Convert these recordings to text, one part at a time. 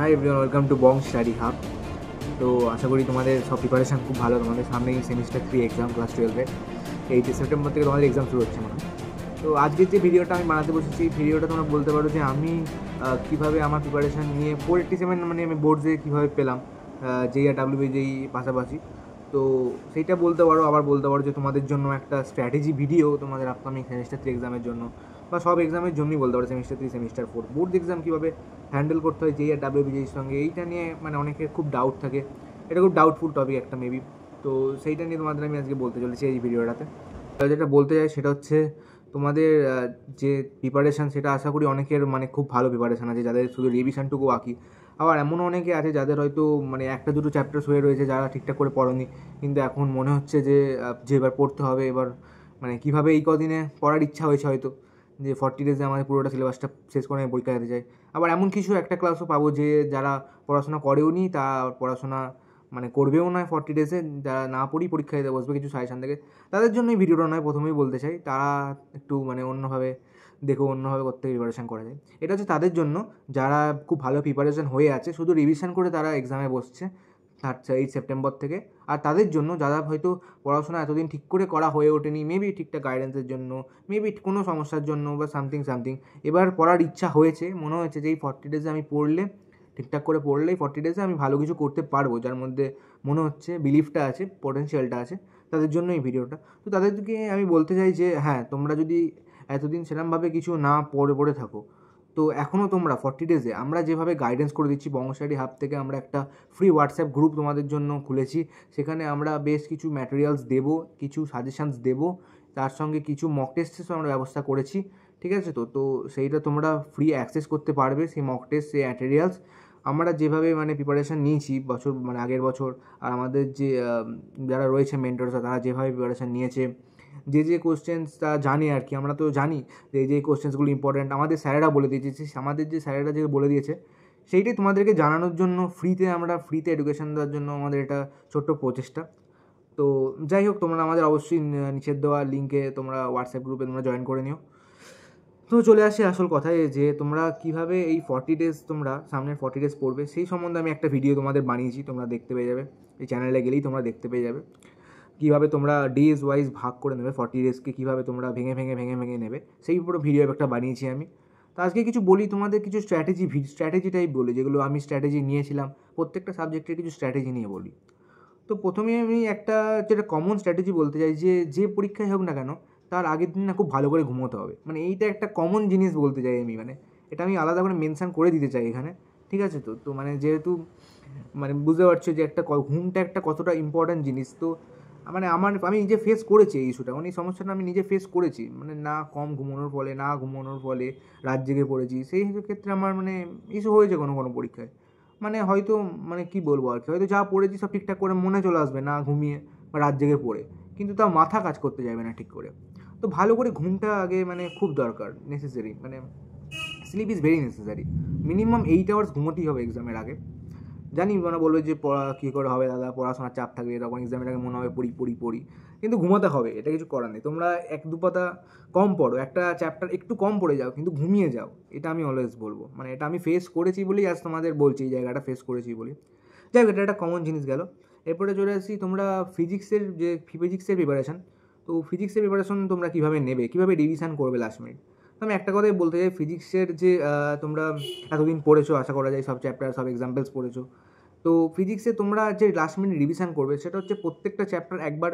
Hi everyone, welcome to Bong study hub. তো আশা করি তোমাদের সব প্রিপারেশান খুব ভালো। তোমাদের সামনেই সেমিস্টার 3 এক্সাম ক্লাস 12-এর 8 সেপ্টেম্বর থেকে তোমাদের এক্সাম শুরু হচ্ছে মনে হয়। তো আজকের যে ভিডিওটা আমি বানাতে বসেছি, এই ভিডিওটা তোমরা বলতে পারো যে আমি কীভাবে আমার প্রিপারেশান নিয়ে 487 মানে আমি বোর্ডসে কীভাবে পেলাম, যেই আর ডাব্লিউবি যেই পাশাপাশি। তো সেইটা বলতে পারো। আবার বলতে পারো যে তোমাদের জন্য একটা স্ট্র্যাটেজি ভিডিও তোমাদের আপকামিং সেমিস্টার 3 এক্সামের জন্য, বা সব এক্সামের জন্যই বলতে পারো, সেমিস্টার 3 সেমিস্টার 4 বোর্ড এক্সাম কীভাবে হ্যান্ডেল করতে হয় যেই আর ডাব্লিউবিজির সঙ্গে। এইটা নিয়ে মানে অনেকের খুব ডাউট থাকে, এটা খুব ডাউটফুল টপিক একটা মেবি। তো সেইটা নিয়ে তোমাদের আমি আজকে বলতে চলেছি এই ভিডিওটাতে। যেটা বলতে চাই সেটা হচ্ছে তোমাদের যে প্রিপারেশান, সেটা আশা করি অনেকের মানে খুব ভালো প্রিপারেশান আছে, যাদের শুধু রিভিশনটুকু বাকি। আবার এমনও অনেকে আছে যাদের হয়তো মানে একটা দুটো চ্যাপ্টার হয়ে রয়েছে, যারা ঠিকঠাক করে পড়েনি, কিন্তু এখন মনে হচ্ছে যে এবার পড়তে হবে। এবার মানে কীভাবে এই কদিনে পড়ার ইচ্ছা হয়েছে হয়তো, যে 40 ডেজে আমাদের পুরোটা সিলেবাসটা শেষ করে আমি পরীক্ষা দিতে চাই। আবার এমন কিছু একটা ক্লাসও পাবো যে যারা পড়াশোনা করেও নি, তা পড়াশোনা মানে করবেও না 40 ডেজে, যারা না পড়েই পরীক্ষা দিতে বসবে কিছু সাজেশান থেকে। তাদের জন্য এই ভিডিওটা নয়, প্রথমেই বলতে চাই, তারা একটু মানে অন্যভাবে দেখো, অন্যভাবে করতে প্রিপারেশান করা যায়। এটা হচ্ছে তাদের জন্য যারা খুব ভালো প্রিপারেশান হয়ে আছে, শুধু রিভিশন করে তারা এক্সামে বসছে 8 সেপ্টেম্বর থেকে। আর তাদের জন্য যারা হয়তো পড়াশোনা এতদিন ঠিক করে করা হয়ে ওঠেনি, মেবি ঠিকঠাক গাইডেন্সের জন্য, মেবি কোনো সমস্যার জন্য বা সামথিং, এবার পড়ার ইচ্ছা হয়েছে, মনে হয়েছে যে এই 40 ডেজে আমি পড়লে, ঠিকঠাক করে পড়লেই 40 ডেজে আমি ভালো কিছু করতে পারবো, যার মধ্যে মনে হচ্ছে বিলিফটা আছে, পোটেনশিয়ালটা আছে, তাদের জন্য এই ভিডিওটা। তো তাদেরকে আমি বলতে চাই যে হ্যাঁ, তোমরা যদি এতদিন সেরকমভাবে কিছু না পড়ে থাকো, তো এখনও তোমরা 40 ডেজে আমরা যেভাবে গাইডেন্স করে দিচ্ছি, বং স্টাডি হাব থেকে আমরা একটা ফ্রি হোয়াটসঅ্যাপ গ্রুপ তোমাদের জন্য খুলেছি। সেখানে আমরা বেশ কিছু ম্যাটেরিয়ালস দেবো, কিছু সাজেশানস দেবো, তার সঙ্গে কিছু মক টেস্টেরও আমরা ব্যবস্থা করেছি। ঠিক আছে? তো সেইটা তোমরা ফ্রি অ্যাক্সেস করতে পারবে, সেই মক টেস্ট, সেই ম্যাটেরিয়ালস। আমরা যেভাবে মানে প্রিপারেশান নিয়েছি বছর মানে আগের বছর, আর আমাদের যে যারা রয়েছে মেন্টরসরা, তারা যেভাবে প্রিপারেশান নিয়েছে, যে কোশ্চেন্স তারা জানে আর কি, আমরা তো জানি যে যে কোশ্চেন্সগুলো ইম্পর্ট্যান্ট, আমাদের স্যারেরা বলে দিয়েছে, আমাদের যে স্যারেরা যে বলে দিয়েছে সেইটাই তোমাদেরকে জানানোর জন্য ফ্রিতে এডুকেশন দেওয়ার জন্য আমাদের এটা ছোট্ট প্রচেষ্টা। তো যাই হোক, তোমরা আমাদের অবশ্যই নিচের দেওয়া লিঙ্কে তোমরা হোয়াটসঅ্যাপ গ্রুপে তোমরা জয়েন করে নিও। তো চলে আসি আসল কথায়, যে তোমরা কীভাবে এই 40 ডেজ, তোমরা সামনের 40 ডেজ পড়বে, সেই সম্বন্ধে আমি একটা ভিডিও তোমাদের বানিয়েছি, তোমরা দেখতে পেয়ে যাবে, এই চ্যানেলে গেলেই তোমরা দেখতে পেয়ে যাবে কীভাবে তোমরা ডেজ ওয়াইজ ভাগ করে নেবে, 40 ডেজকে কীভাবে তোমরা ভেঙে নেবে, সেই পুরো ভিডিও একটা বানিয়েছি আমি। তো আজকে কিছু বলি তোমাদের, কিছু স্ট্র্যাটেজিটাই বলি, যেগুলো আমি স্ট্র্যাটেজি নিয়েছিলাম, প্রত্যেকটা সাবজেক্টের কিছু স্ট্র্যাটেজি নিয়ে বলি। তো প্রথমে আমি একটা যেটা কমন স্ট্র্যাটেজি বলতে চাই, যে পরীক্ষায় হোক না কেন, তার আগের দিন না খুব ভালো করে ঘুমোতে হবে। মানে এইটা একটা কমন জিনিস বলতে চাই আমি, মানে এটা আমি আলাদা করে মেনশান করে দিতে চাই এখানে। ঠিক আছে? তো মানে যেহেতু মানে বুঝতে পারছো যে একটা ঘুমটা একটা কতটা ইম্পর্ট্যান্ট জিনিস। তো মানে আমি নিজে ফেস করেছি এই ইস্যুটা, মানে এই সমস্যাটা আমি নিজে ফেস করেছি, মানে না কম ঘুমানোর ফলে রাত জেগে পড়েছি। সেই ক্ষেত্রে আমার মানে ইস্যু হয়েছে কোনো পরীক্ষায়। মানে হয়তো মানে কী বলবো আর কি, হয়তো যা পড়েছি সব ঠিকঠাক করে মনে চলে আসবে না ঘুমিয়ে বা রাত জেগে পড়ে, কিন্তু তাও মাথা কাজ করতে যাবে না ঠিক করে। তো ভালো করে ঘুমটা আগে মানে খুব দরকার, নেসেসারি, মানে sleep is very necessary. Minimum 8 hours ঘুমোতেই হবে এক্সামের আগে। জানি মানে বলবে যে পড়া কী করে হবে দাদা, পড়াশোনার চাপ থাকবে, তখন এক্সামের আগে মনে হবে পড়ি, কিন্তু ঘুমাতে হবে, এটা কিছু করার নেই। তোমরা 1-2 পাতা কম পড়ো, একটা চ্যাপ্টার একটু কম পড়ে যাও, কিন্তু ঘুমিয়ে যাও, এটা আমি অলওয়েজ বলবো। মানে এটা আমি ফেস করেছি বলেই আজ তোমাদের বলছি, এই জায়গাটা ফেস করেছি বলি। যাই হোক, এটা একটা কমন জিনিস গেল। এরপরে চলে আসি তোমরা ফিজিক্সের প্রিপারেশান। তো ফিজিক্সের প্রিপারেশন তোমরা কীভাবে নেবে, কীভাবে রিভিশন করবে লাস্ট মিনিট। তো আমি একটা কথাই বলতে চাই, ফিজিক্সের যে তোমরা এতদিন পড়েছো, আশা করা যায় সব চ্যাপ্টার, সব এক্সাম্পলস পড়েছো। তো ফিজিক্সে তোমরা যে লাস্ট মিনিট রিভিশন করবে, সেটা হচ্ছে প্রত্যেকটা চ্যাপ্টার একবার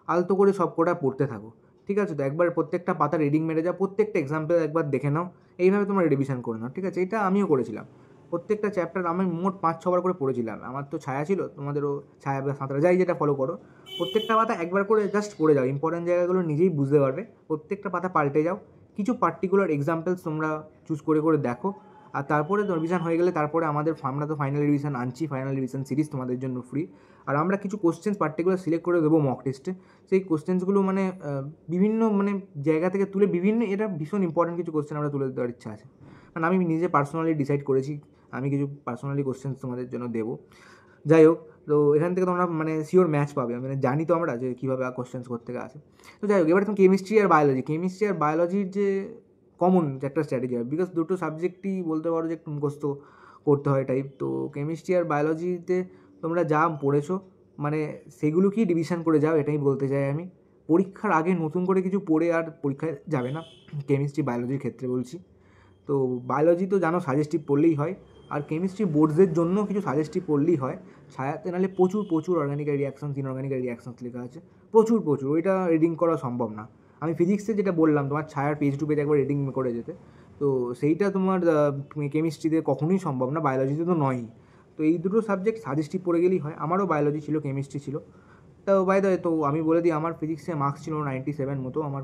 আলতো করে সব কটা পড়তে থাকো। ঠিক আছে? তো একবার প্রত্যেকটা পাতা রিডিং মেরে যাও, প্রত্যেকটা এক্সাম্পল একবার দেখে নাও, এইভাবে তোমরা রিভিশন করে নাও। ঠিক আছে? এটা আমিও করেছিলাম। প্রত্যেকটা চ্যাপ্টার আমি মোট 5-6 বার করে পড়েছিলাম। আমার তো ছায়া ছিল, তোমাদেরও ছায়া বা সাঁতরা যাই যেটা ফলো করো, প্রত্যেকটা পাতা একবার করে জাস্ট পড়ে যাও, ইম্পর্টেন্ট জায়গাগুলো নিজেই বুঝতে পারবে। প্রত্যেকটা পাতা পাল্টে যাও, কিছু পার্টিকুলার এক্সাম্পলস তোমরা চুজ করে দেখো, আর তারপরে রিভিশন হয়ে গেলে তারপরে আমরা তো ফাইনাল রিভিশন আনছি, ফাইনাল রিভিশন সিরিজ তোমাদের জন্য ফ্রি। আর আমরা কিছু কোশ্চেন্স পার্টিকুলার সিলেক্ট করে দেবো মক টেস্টে। সেই কোশ্চেন্সগুলো মানে বিভিন্ন মানে জায়গা থেকে তুলে এটা ভীষণ ইম্পর্টেন্ট কিছু কোশ্চেন আমরা তুলে দেওয়ার ইচ্ছা আছে। মানে আমি নিজে পার্সোনালি ডিসাইড করেছি, আমি কিছু পার্সোনালি কোশ্চেন্স তোমাদের জন্য দেবো। যাই হোক, তো এখান থেকে তোমরা মানে শিওর ম্যাচ পাবে, মানে জানি তো আমরা যে কীভাবে কোশ্চেন্স করতে আসে। তো যাই হোক, এবার তুমি কেমিস্ট্রি আর বায়োলজির যে কমন একটা স্ট্র্যাটেজি হয়, বিকজ দুটো সাবজেক্টই বলতে পারো যে একটু মুখস্থ করতে হয় টাইপ। তো কেমিস্ট্রি আর বায়োলজিতে তোমরা যা পড়েছো মানে সেগুলোকেই ডিভিশন করে যাও, এটাই বলতে চাই আমি। পরীক্ষার আগে নতুন করে কিছু পড়ে আর পরীক্ষায় যাবে না, কেমিস্ট্রি বায়োলজির ক্ষেত্রে বলছি। তো বায়োলজি তো জানো সাজেস্টিভ পড়লেই হয়, আর কেমিস্ট্রি বোর্ডসের জন্য কিছু সাজেস্টিভ পড়লেই হয়। ছায়াতে নাহলে প্রচুর প্রচুর অর্গানিক রিয়াকশানস, ইনঅর্গানিক রিয়াকশানস লেখা আছে, প্রচুর প্রচুর, ওইটা রিডিং করা সম্ভব না। আমি ফিজিক্সে যেটা বললাম তোমার ছায়ার পেজ টু পেজ একবার রিডিং করে যেতে, তো সেইটা তোমার কেমিস্ট্রিতে কখনোই সম্ভব না, বায়োলজিতে তো নয়ই। তো এই দুটো সাবজেক্ট সাজেস্টিভ পড়ে গেলেই হয়। আমারও বায়োলজি ছিল, কেমিস্ট্রি ছিল। তো বাই দ্য ওয়ে, তো আমি বলে দিই আমার ফিজিক্সে মার্কস ছিল 97 মতো, আমার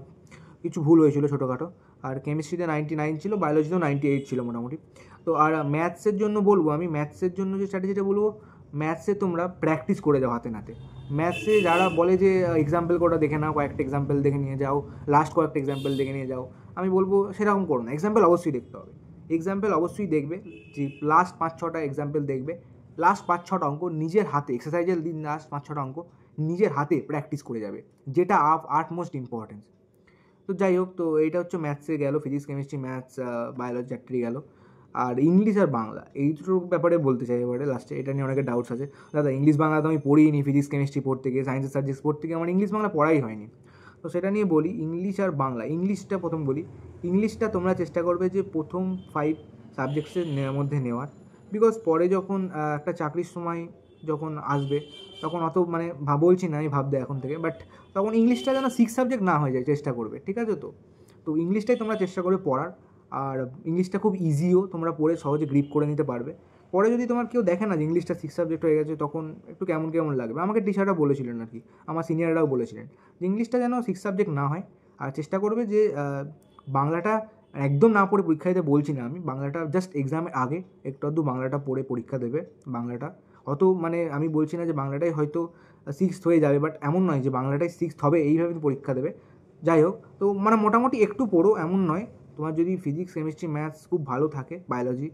কিছু ভুল হয়েছিল ছোটোখাটো। আর কেমিস্ট্রিতে 99 ছিল, বায়োলজিতেও 98 ছিল মোটামুটি। তো আর ম্যাথসের জন্য বলবো, আমি ম্যাথসের জন্য যে স্ট্র্যাটেজিটা বলবো, ম্যাথসে তোমরা প্র্যাকটিস করে যাও হাতে নাতে। ম্যাথসে যারা বলে যে এক্সাম্পল কোটা দেখে নাও, কয়েকটা এক্সাম্পল দেখে নিয়ে যাও, লাস্ট কয়েকটা এক্সাম্পল দেখে নিয়ে যাও, আমি বলবো সেরকম করো না। এক্সাম্পল অবশ্যই দেখতে হবে, এক্সাম্পল অবশ্যই দেখবে, যে লাস্ট 5-6টা এক্সাম্পল দেখবে, লাস্ট 5-6টা অঙ্ক নিজের হাতে, এক্সারসাইজের দিন লাস্ট 5-6টা অঙ্ক নিজের হাতে প্র্যাকটিস করে যাবে, যেটা আটমোস্ট ইম্পর্টেন্স। তো যাই হোক, তো এইটা হচ্ছে ম্যাথসে গেল, ফিজিক্স কেমিস্ট্রি ম্যাথস বায়োলজি চারটেই গেল। আর ইংলিশ আর বাংলা এই দুটোর ব্যাপারে বলতে চাই এবারে লাস্টে, এটা নিয়ে অনেকের ডাউটস আছে। দাদা ইংলিশ বাংলা তো আমি পড়িনি, ফিজিক্স কেমিস্ট্রি পড়তে গিয়ে, সায়েন্সের সাবজেক্টস পড়তে গিয়ে আমার ইংলিশ বাংলা পড়াই হয়নি। তো সেটা নিয়ে বলি, ইংলিশ আর বাংলা। ইংলিশটা প্রথম বলি, ইংলিশটা তোমরা চেষ্টা করবে যে প্রথম 5 সাবজেক্টসের মধ্যে নেওয়ার, বিকজ পরে যখন একটা চাকরির সময় যখন আসবে তখন অত মানে বলছি না আমি ভাবতে এখন থেকে, বাট তখন ইংলিশটা যেন 6 সাবজেক্ট না হয়ে যায়, চেষ্টা করবে, ঠিক আছে? তো ইংলিশটাই তোমরা চেষ্টা করবে পড়ার। আর ইংলিশটা খুব ইজিও, তোমরা পড়ে সহজে গ্রিপ করে নিতে পারবে। পরে যদি তোমার কেউ দেখে না যে ইংলিশটা 6 সাবজেক্ট হয়ে গেছে, তখন একটু কেমন কেমন লাগবে। আমাকে টিচাররা বলেছিলেন আর কি, আমার সিনিয়ররাও বলেছিলেন যে ইংলিশটা যেন 6 সাবজেক্ট না হয়। আর চেষ্টা করবে যে বাংলাটা একদম না পড়ে পরীক্ষা দিতে বলছি না আমি, বাংলাটা জাস্ট এক্সামের আগে একটু আধটু বাংলাটা পড়ে পরীক্ষা দেবে। বাংলাটা অত মানে আমি বলছি না যে বাংলাটাই হয়তো 6th হয়ে যাবে, বাট এমন নয় যে বাংলাটাই 6th হবে এইভাবে পরীক্ষা দেবে। যাই হোক, তো মানে মোটামুটি একটু পড়ো এমন নয়। তোমার যদি ফিজিক্স কেমিস্ট্রি ম্যাথস খুব ভালো থাকে, বায়োলজি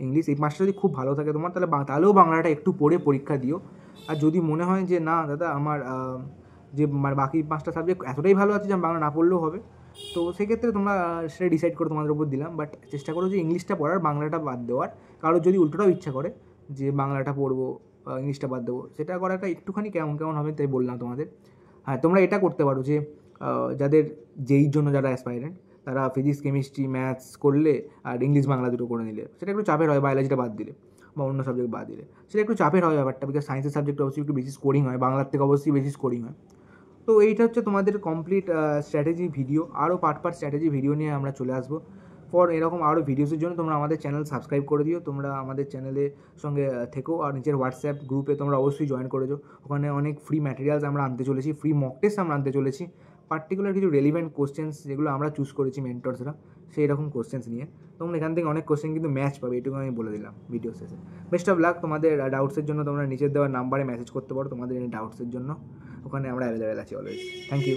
ইংলিশ এই 5টা যদি খুব ভালো থাকে তোমার, তাহলেও বাংলাটা একটু পড়ে পরীক্ষা দিও। আর যদি মনে হয় যে না দাদা আমার যে মানে বাকি 5টা সাবজেক্ট এতটাই ভালো আছে যে বাংলা না পড়লেও হবে, তো সেক্ষেত্রে তোমরা সেটা ডিসাইড করে তোমাদের উপর দিলাম। বাট চেষ্টা করো যে ইংলিশটা পড়ার, বাংলাটা বাদ দেওয়ার। কারো যদি উল্টোটাও ইচ্ছা করে যে বাংলাটা পড়বো ইংলিশটা বাদ দেবো, সেটা করাটা একটুখানি কেমন কেমন হবে, তাই বললাম তোমাদের। হ্যাঁ, তোমরা এটা করতে পারো যে যাদের যেইর জন্য যারা অ্যাসপাইরেন্ট, তারা ফিজিক্স কেমিস্ট্রি ম্যাথস করলে আর ইংলিশ বাংলা দুটো করে নিলে সেটা একটু চাপের হয়, বায়োলজিটা বাদ দিলে বা অন্য সাবজেক্ট বাদ দিলে সেটা একটু চাপের হয় ব্যাপারটা, বিকজ সায়েন্সের সাবজেক্ট অবশ্যই একটু বেশি স্কোরিং হয়, বাংলার থেকে অবশ্যই বেশি স্কোরিং হয়। তো এইটা হচ্ছে তোমাদের কমপ্লিট স্ট্র্যাটেজি ভিডিও। আরও পার্ট স্ট্র্যাটেজি ভিডিও নিয়ে আমরা চলে আসবো। ফর এরকম আরও ভিডিওসের জন্য তোমরা আমাদের চ্যানেল সাবস্ক্রাইব করে দিও, তোমরা আমাদের চ্যানেলের সঙ্গে থেকো। আর নিজের হোয়াটসঅ্যাপ গ্রুপে তোমরা অবশ্যই জয়েন করে যাও, ওখানে অনেক ফ্রি ম্যাটেরিয়ালস আমরা আনতে চলেছি, ফ্রি মক টেস্ট আমরা আনতে চলেছি, পার্টিকুলার কিছু রেলিভেন্ট কোশ্চেন্স যেগুলো আমরা চুজ করেছি মেন্টরসরা, সেই রকম কোশ্চেন্স নিয়ে তোমরা এখান থেকে অনেক কোশ্চেন কিন্তু ম্যাচ পাবে, এটুকু আমি বলে দিলাম ভিডিও শেষে। Best of luck. তোমাদের ডাউটসের জন্য তোমরা নিচের দেওয়ার নাম্বারে মেসেজ করতে পারো তোমাদের ডাউটসের জন্য, ওখানে আমরা অ্যাভেলেবেল আছি অলওয়েজ। Thank you.